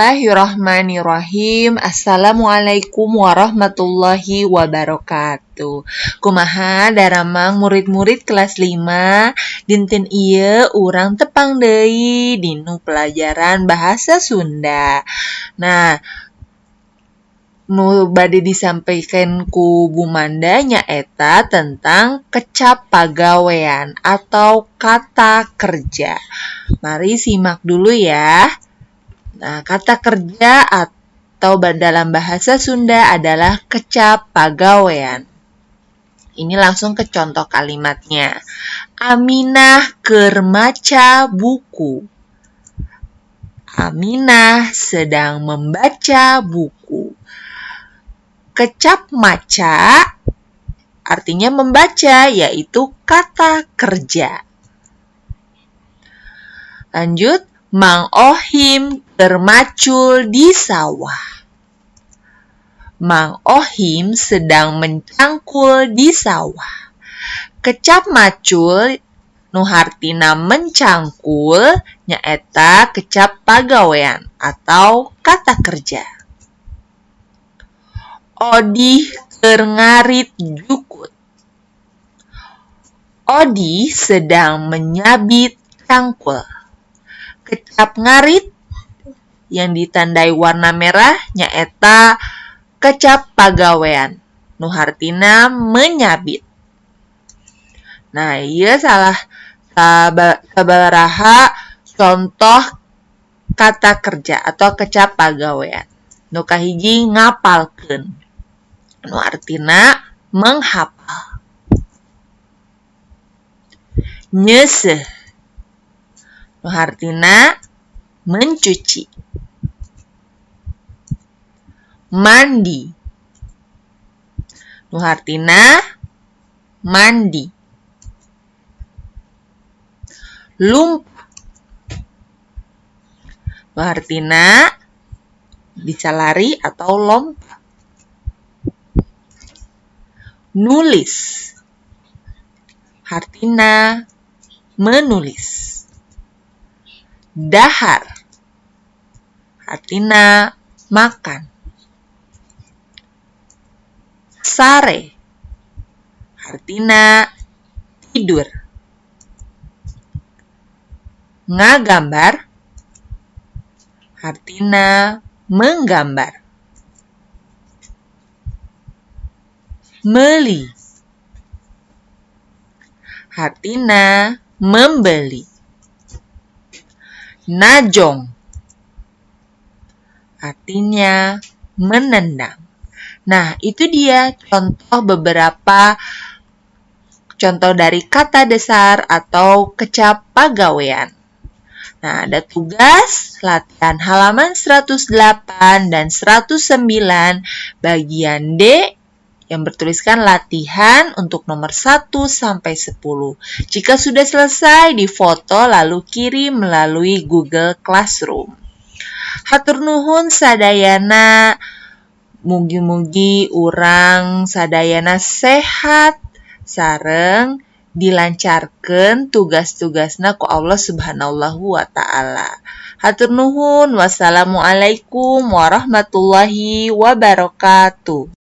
Bismillahirrahmanirrahim. Assalamualaikum warahmatullahi wabarakatuh. Kumaha daramang murid-murid kelas 5 dinten ieu urang tepang deui dinu pelajaran bahasa Sunda. Nah, nu bade disampaikan ku Bu Manda nyaeta tentang kecap pagawean atau kata kerja. Mari simak dulu ya. Nah, kata kerja atau dalam bahasa Sunda adalah kecap pagawean. Ini langsung ke contoh kalimatnya. Aminah keur maca buku. Aminah sedang membaca buku. Kecap maca artinya membaca, yaitu kata kerja. Lanjut, Mang Ohim bermacul di sawah. Mang Ohim sedang mencangkul di sawah. Kecap macul nu hartina mencangkul nyaeta kecap pagawean atau kata kerja. Odih keur ngarit jukut. Odih sedang menyabit cangkul. Kecap ngarit yang ditandai warna merah nyaeta kecap pagawean nu hartina menyabit. Nah, ieu salah sabaraha contoh kata kerja atau kecap pagawean. Nu kahiji ngapalkeun. Nu artina menghafal. Nyeuseuh. Nu hartina mencuci. Mandi. Nu hartina mandi. Lumpat. Nu hartina bisa lari atau lompat. Nulis. Hartina menulis. Dahar. Artina makan. Sare. Artina tidur. Ngagambar. Artina menggambar. Meuli. Artina membeli. Najong. Artinya menendang. Nah, itu dia beberapa contoh dari kata dasar atau kecap pagawean. Nah, ada tugas latihan halaman 108 dan 109 bagian D yang bertuliskan latihan untuk nomor 1 sampai 10. Jika sudah selesai, difoto lalu kirim melalui Google Classroom. Hatur nuhun sadayana, mugi-mugi urang sadayana sehat sareng dilancarkeun tugas-tugasna ku Allah Subhanahu wa taala. Hatur nuhun. Wassalamualaikum warahmatullahi wabarakatuh.